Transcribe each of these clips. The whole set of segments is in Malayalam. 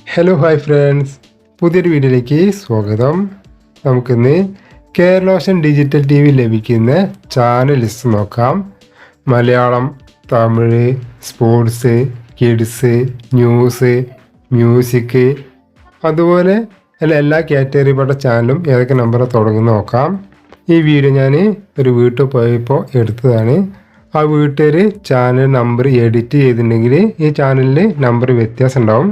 ഹലോ ഹായ് ഫ്രണ്ട്സ്, പുതിയൊരു വീഡിയോയിലേക്ക് സ്വാഗതം. നമുക്കിന്ന് കേരളോഷൻ ഡിജിറ്റൽ ടി വി ലഭിക്കുന്ന ചാനൽ ലിസ്റ്റ് നോക്കാം. Malayalam, Tamil, sports, kids, news, music, അതുപോലെ എല്ലാ കാറ്റഗറിപ്പെട്ട ചാനലും ഏതൊക്കെ നമ്പർ തുടങ്ങുന്ന നോക്കാം. ഈ വീഡിയോ ഞാൻ ഒരു വീട്ടിൽ പോയപ്പോൾ എടുത്തതാണ്. ആ വീട്ടുകാർ ചാനൽ നമ്പർ എഡിറ്റ് ചെയ്തിട്ടുണ്ടെങ്കിൽ ഈ ചാനലിൽ നമ്പർ വ്യത്യാസം ഉണ്ടാവും.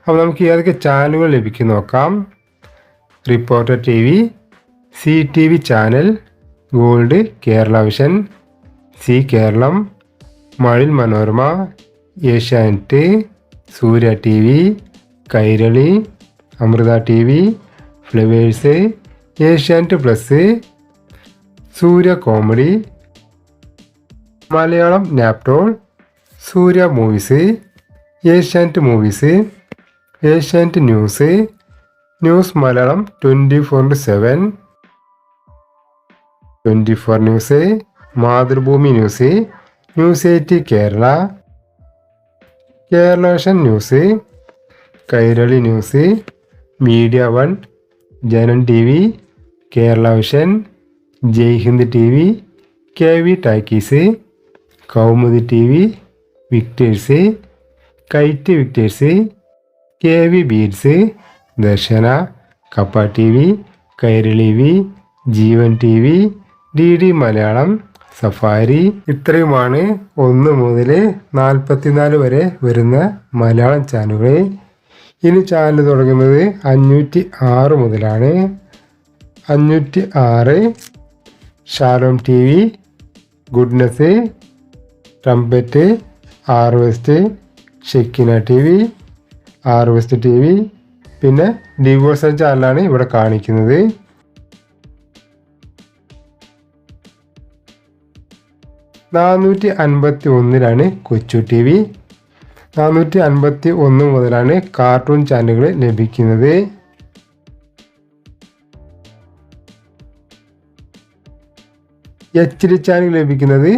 അപ്പോൾ നമുക്ക് ഏതൊക്കെ ചാനലുകൾ ലഭിക്കും നോക്കാം. Reporter T V, C T V channel, Gold, Kerala Vision, Zee Keralam, Mazhavil Manorama, Asianet, Surya T V, Kairali, Amrita T V, Flowers, Asianet Plus, Surya Comedy, Malayalam Naaptol, Surya Movies, Asianet Movies, Asianet News, News Malayalam 24/7, 24 News, Mathrubhumi News, News 8 Kerala, കേരളോഷൻ News, Kairali News, Media One, Janam T V, Kerala Vision, Jai Hind T V, K V Talkies, Kaumudi T V, Victers, KITE Victers, K V ബീഡ്സ്, Darshana, Kappa T V, Kairali We, Jeevan T V, D D Malayalam, Safari. ഇത്രയുമാണ് 1 മുതൽ 44 വരെ വരുന്ന മലയാളം ചാനലുകൾ. ഇനി ചാനൽ തുടങ്ങുന്നത് 506 മുതലാണ്. 506 Shalom T V, Goodness, Trumpet, Harvest, Shekinah T V, Harvest T V, പിന്നെ ഡിവോഴ്സൽ ചാനലാണ് ഇവിടെ കാണിക്കുന്നത്. ലാണ് കൊച്ചു ടി വി. 451 മുതലാണ് കാർട്ടൂൺ ചാനലുകൾ ലഭിക്കുന്നത്. എച്ച് ഡി ചാനൽ ലഭിക്കുന്നത്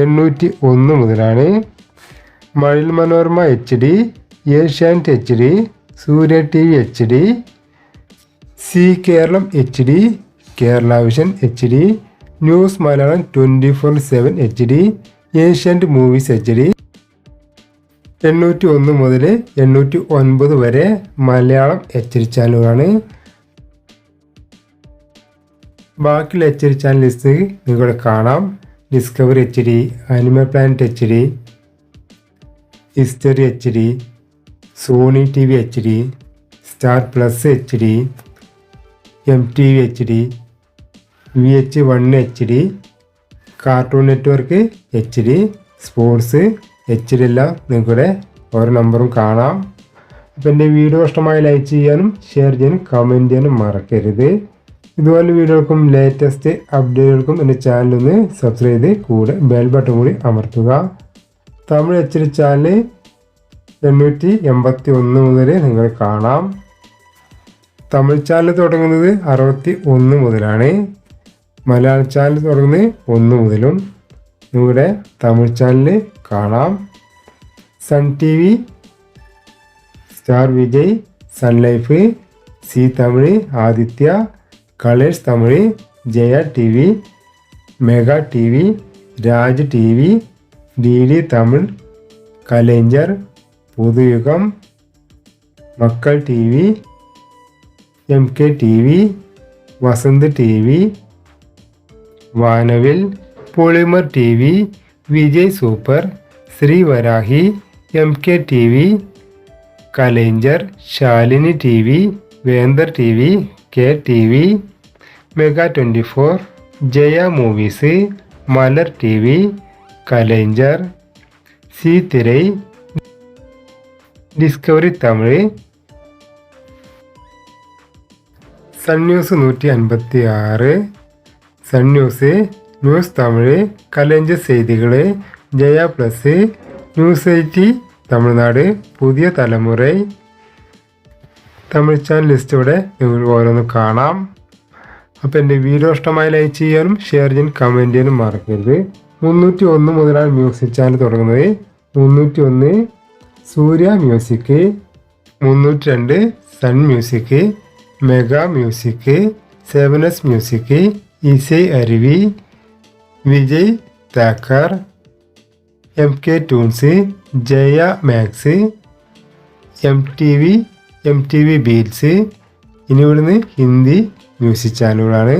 801 മുതലാണ്. Mazhavil Manorama H D, Asianet H D, Surya T V H D, Zee Keralam H D, Kerala Vision H D, News Malayalam 24/7 H D, Asianet Movies H D. 801 മുതൽ 809 വരെ മലയാളം എച്ച് ഡി ചാനലുകളാണ്. ബാക്കിയുള്ള എച്ച് ഡി ചാനൽ ലിസ്റ്റ് നിങ്ങൾക്ക് കാണാം. Discovery H D, Animal Planet H D, History H D, Sony T V H D, Star Plus H D, M T V H D, VH1 H D, Cartoon Network H D, sports H D എല്ലാം നിങ്ങളുടെ ഓരോ നമ്പറും കാണാം. അപ്പോൾ എൻ്റെ വീഡിയോ ഇഷ്ടമായി ലൈക്ക് ചെയ്യാനും ഷെയർ ചെയ്യാനും കമൻറ്റ് ചെയ്യാനും മറക്കരുത്. ഇതുപോലെ വീഡിയോകൾക്കും ലേറ്റസ്റ്റ് അപ്ഡേറ്റുകൾക്കും എൻ്റെ ചാനലൊന്ന് സബ്സ്ക്രൈബ് ചെയ്ത് കൂടെ ബെൽ ബട്ടൺ കൂടി അമർത്തുക. തമിഴ് എച്ച് ഡി ചാനൽ 881 മുതൽ നിങ്ങൾ കാണാം. തമിഴ് ചാനൽ തുടങ്ങുന്നത് 61 മുതലാണ്. മലയാളം ചാനൽ തുടങ്ങുന്നത് 1 മുതലും നിങ്ങളുടെ തമിഴ് ചാനൽ കാണാം. Sun T V, Star Vijay, Sun Life, Zee Tamil, Aditya, Colors Tamil, Jaya T V, Mega T V, Raj T V, D D Tamil, Kalaignar, Puthuyugam, Makkal T V, M K T V, Vasanth T V, Vanavil, Polimer T V, Vijay Super, Sri Varahi, M K T V, Kalaignar, Shalini T V, Vendhar T V, K T V, Mega 24, Jaya Movies, മലർ T V, Kalaignar, Zee Thirai, Discovery Tamil, Sun News 156, Sun News, News Tamil, Kalaignar Seithigal, Jaya plus, news 8 Tamil Nadu, പുതിയ തലമുറ. തമിഴ് ചാനൽ ലിസ്റ്റോടെ നിങ്ങൾ ഓരോന്ന് കാണാം. അപ്പോൾ എൻ്റെ വീഡിയോ ഇഷ്ടമായി ലൈക്ക് ചെയ്യാനും ഷെയർ ചെയ്യാനും കമൻറ്റ് ചെയ്യാനും മറക്കരുത്. 301 മുതലാണ് മ്യൂസിക് ചാനൽ തുടങ്ങുന്നത്. 301 Surya Music, 302 Sun Music, Mega Music, 7S Music, Isai Aruvi, Vijay Takkar, MK Tunes, Jaya Max, MTV Beats. ഇനി ഇവിടുന്ന് ഹിന്ദി മ്യൂസിക് ചാനലുകളാണ്.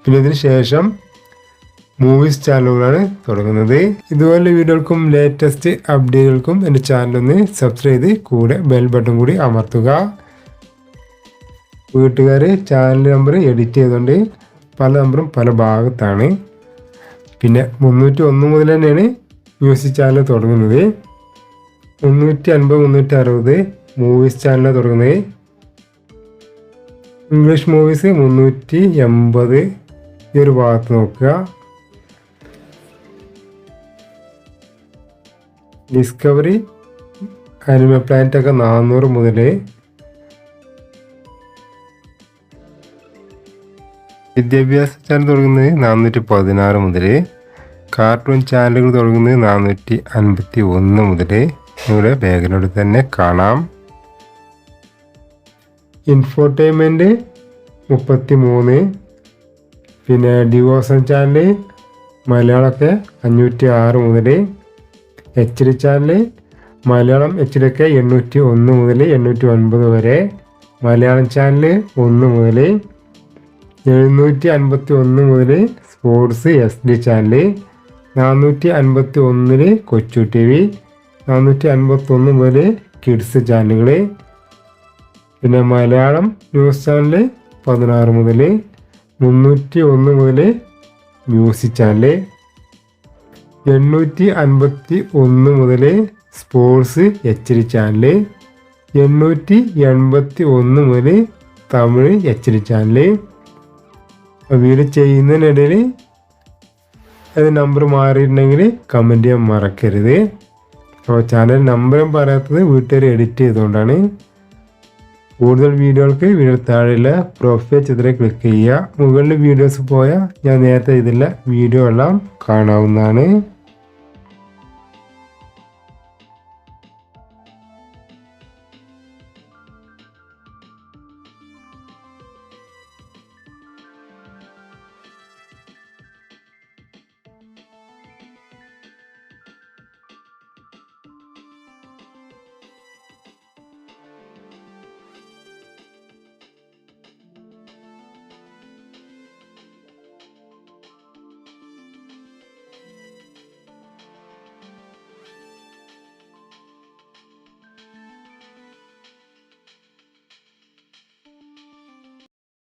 പിന്നെ ഇതിന് ശേഷം മൂവീസ് ചാനലുകളാണ് തുടങ്ങുന്നത്. ഇതുപോലെ വീഡിയോകൾക്കും ലേറ്റസ്റ്റ് അപ്ഡേറ്റുകൾക്കും എൻ്റെ ചാനലൊന്ന് സബ്സ്ക്രൈബ് ചെയ്ത് കൂടെ ബെൽ ബട്ടൺ കൂടി അമർത്തുക. വീട്ടുകാർ ചാനൽ നമ്പർ എഡിറ്റ് ചെയ്തുകൊണ്ട് പല നമ്പറും പല ഭാഗത്താണ്. പിന്നെ 301 മുതൽ തന്നെയാണ് മ്യൂസിക് ചാനൽ തുടങ്ങുന്നത്. 350, 360 മൂവീസ് ചാനൽ തുടങ്ങുന്നത്. ഇംഗ്ലീഷ് മൂവീസ് 380 ഈ ഒരു ഭാഗത്ത് നോക്കുക. ഡിസ്കവറി, അനിമ പ്ലാനറ്റൊക്കെ 400 മുതൽ. വിദ്യാഭ്യാസ ചാനൽ തുടങ്ങുന്നത് 416 മുതൽ. കാർട്ടൂൺ ചാനലുകൾ തുടങ്ങുന്നത് 451 മുതൽ. ഇവിടെ ബാക്ക്ഗ്രൗണ്ടിൽ തന്നെ കാണാം. ഇൻഫോർടൈൻമെൻറ്റ് 33. പിന്നെ ഡിവോഷൻ ചാനൽ മലയാളമൊക്കെ 506 മുതൽ. HD ചാനൽ മലയാളം HD ഒക്കെ 801 മുതൽ 809 വരെ. മലയാളം ചാനൽ 1 മുതൽ 751 മുതൽ. സ്പോർട്സ് SD ചാനൽ 451 കൊച്ചു TV, 451 മുതൽ കിഡ്സ് ചാനലുകൾ. പിന്നെ മലയാളം ന്യൂസ് ചാനൽ 16 മുതൽ 301 മുതൽ മ്യൂസിക് ചാനൽ. 851 മുതൽ സ്പോർട്സ് HD ചാനൽ. 881 മുതൽ തമിഴ് HD ചാനൽ. വീഡിയോ ചെയ്യുന്നതിനിടയിൽ അത് നമ്പർ മാറിയിട്ടുണ്ടെങ്കിൽ കമൻറ്റ് ചെയ്യാൻ മറക്കരുത്. അപ്പോൾ ചാനൽ നമ്പറും പറയാത്തത് വീട്ടുകാർ എഡിറ്റ് ചെയ്തുകൊണ്ടാണ്. കൂടുതൽ വീഡിയോകൾക്ക് വീഡിയോ താഴെയുള്ള പ്രൊഫൈൽ ചിത്രം ക്ലിക്ക് ചെയ്യുക. മുകളിൽ വീഡിയോസ് പോയാൽ ഞാൻ നേരത്തെ ഇതിലുള്ള വീഡിയോ എല്ലാം കാണാവുന്നതാണ്.